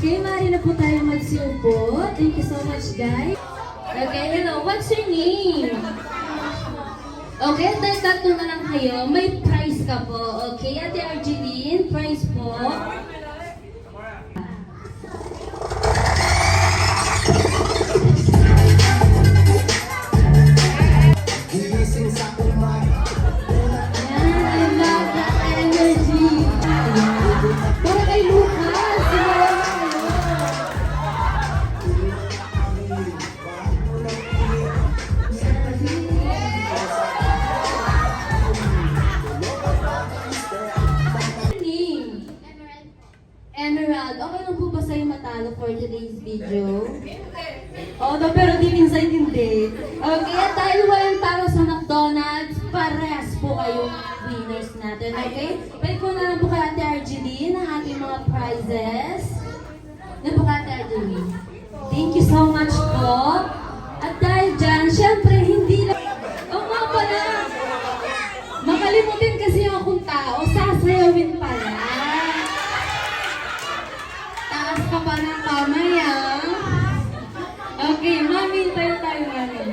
Okay, maaari na po tayo magsiupo. Thank you so much, guys. Okay, hello. What's your name? Okay, dahil tatlo na lang kayo, may prize ka po. Okay, Ate Argeline, prize po. Emerald, okay lang po ba sa'yo matalo for today's video? Oo, no, pero deep inside hindi. Okay, at dahil walang talo sa McDonald's, parehas po kayong winners natin, okay? Pwede po na lang po kay Ate Argeline ang ating mga prizes. Na po kay Ate Argeline. Thank you so much po. At dahil dyan, syempre, hindi lang... Oo nga pala! Makalimutin kasi akong tao, sasayawin pala. Pa pa ng kamay, ah. Okay, mami, tayo, mami.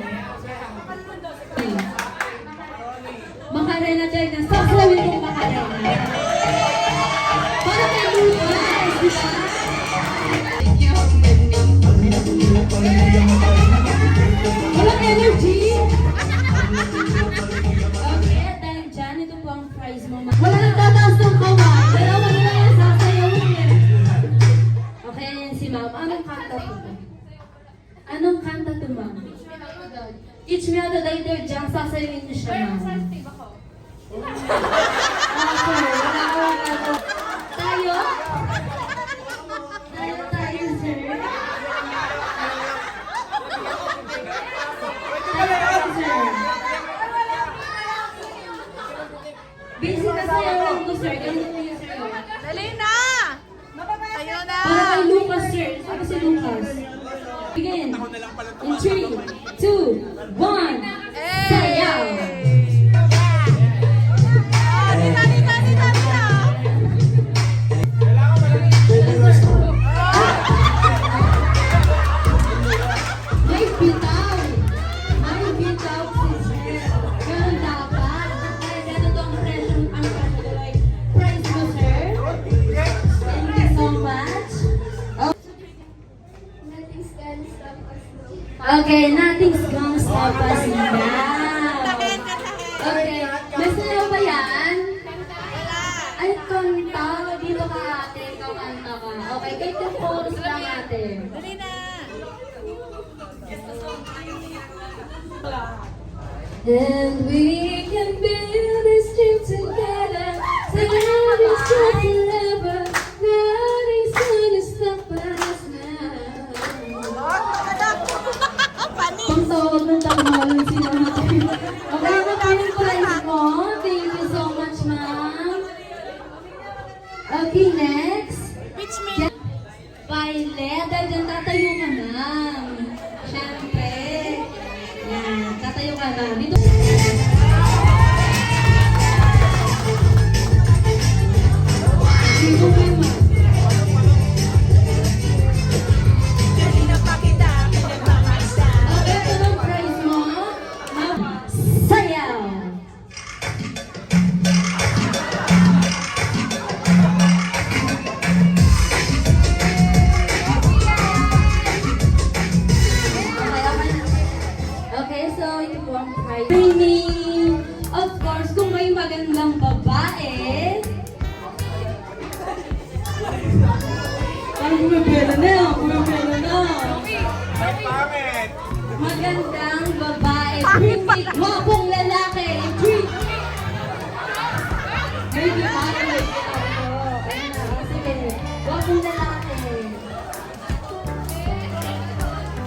Macarena tayo na. Saslawin kong Macarena. Para kay Lucas. Walang energy. Okay, dahil dyan, ito po ang prize mo. Wala nang tataas ng kaway. Dalawa na lang yan, sasayawin. Okay, yan si ma'am. Anong kanta to? Anong kanta to, ma'am? Teach me how to later dyan. Sasayawin niyo siya, ma'am. Okay, wala. Tayo? Tayo, sir. Tayo, sir. Basic na sayawan ko, sir. Ganun po yung sir. Dali na! Tayo na! Para kay Lucas, sir. Ano si Lucas? Begin. In 3, 2, 1. Sayaw! May bitaw! May bitaw si Sir. Ganun dapat. Kaya ganun ang pressure, price mo, sir. Thank you so much. Okay, nothing's gonna stop us now. Okay, may sayaw ba yan? Ay, kanta. Dito ka ate, ikaw kanta ka. Okay, kahit yung chorus lang ate. And we can build this dream together. Together is forever. Nothing's gonna stop us now. Kung tawag ng tamalan sila natin. Okay, napanin ko lang mo. Thank you so much, ma'am. Okay, next. Which means? Violet, dahil dyan tatayo ka na. Siyempre. Yan, tatayo ka na. Dito. Dito mo yung okay, ito ng prize mo. Sayaw! Okay, so ito po ang prize. Training! Of course, kung may magandang babae, parang bumipela na, bumipela na. Magandang babae, pretty, gwapong lalaki, pretty. Maybe ako, ayun na, sige, gwapong lalaki.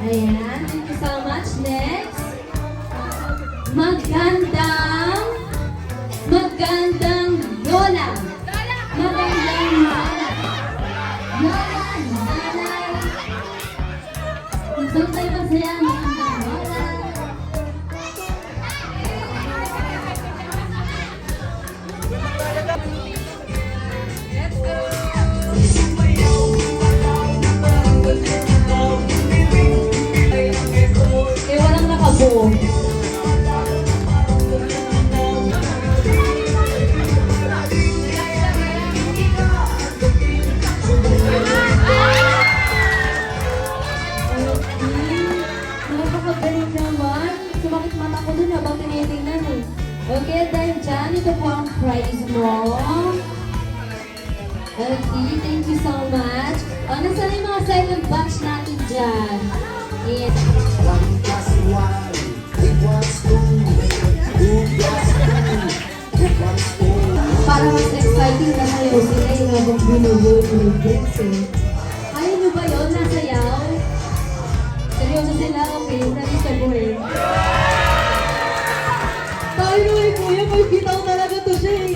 Ayan, thank you so much. Next, magandang lola. Magandang lola. Lola, nanay. Gusto tayo masaya, magandang lola. Eh, walang nakabuo. Napakagaling naman. Sumakit mata ko dun habang tinitingnan eh. Okay, dahil dyan, ito po ang prize mo. Okay, thank you so much. Nasaan yung mga silent batch natin dyan? Yes. 1 plus 1 equals 2. 2 plus 2 equals 4. Para mas exciting na kayo sila yung habang binubuo yung dance eh. Kaya nyo ba yun? Nasayaw? Seryoso sila? Okay, dali sa buhay. Tayo eh, kuya, may bitaw talaga to siya eh.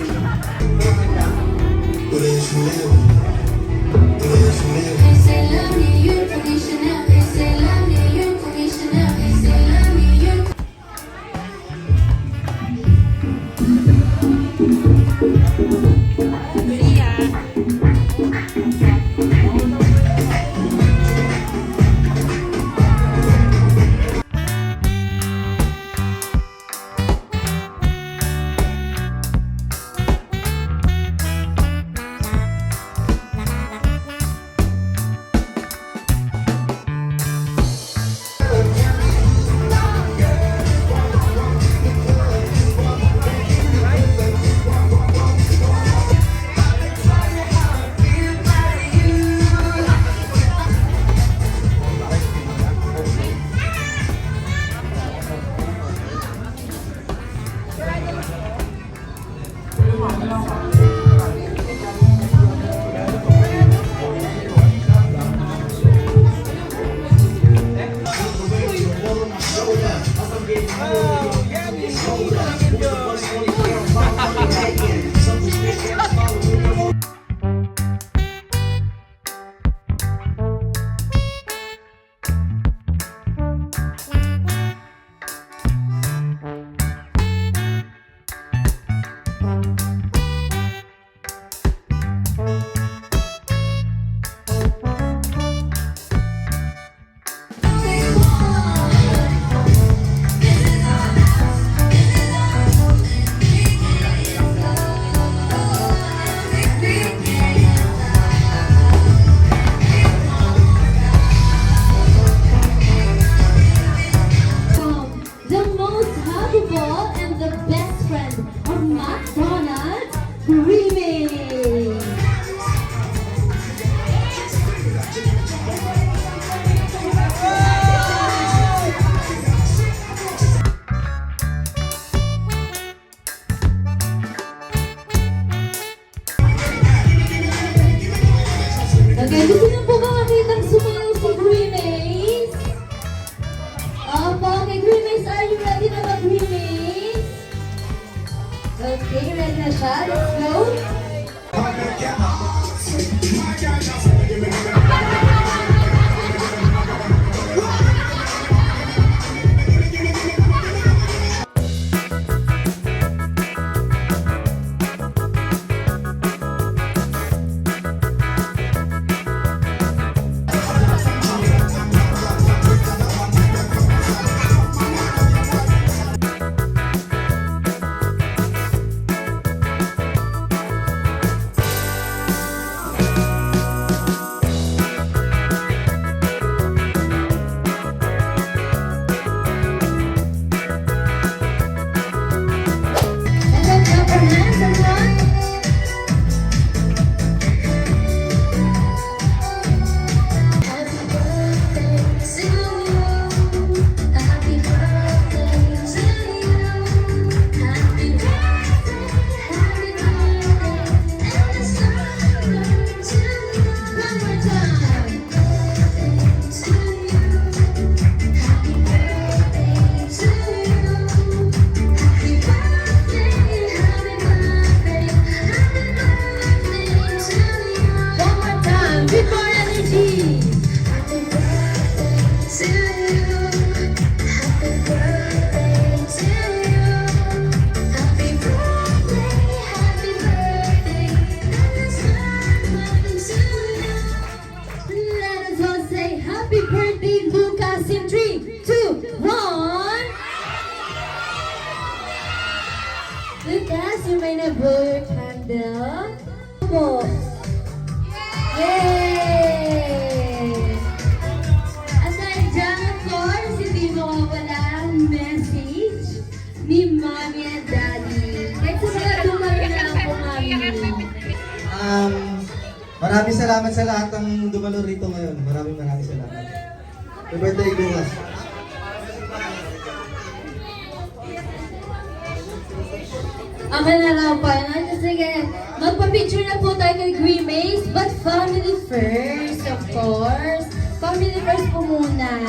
Okay, gusto niyo po ba makitang sumayaw si Grimace? Opo, okay, Grimace, are you ready na ba, Grimace? Okay, ready na siya? Let's go! And then clap our hands, everyone. Happy birthday to you. Happy birthday to you. Happy birthday, happy birthday, and a summer to you. One more time. To you. Happy birthday to you. Happy birthday, happy birthday, happy birthday to you. One more time, with more energy. Happy birthday to you. Happy birthday to you. Happy birthday, and a summer to you. Let us all say happy birthday, Lucas, in 3, 2, 1. Lucas, you may na blow your candle. Po. Yay! Aside dyan, of course, hindi mawawala ang message ni Mommy and Daddy. Kahit sa mga dumalo na lang po, Mommy. Maraming salamat sa lahat ng dumalo rito ngayon. Maraming salamat. Happy birthday, Lucas. Ako na raw pa. Sige, magpa-picture na po tayo kay Grimace, but family first, of course. Family first po muna.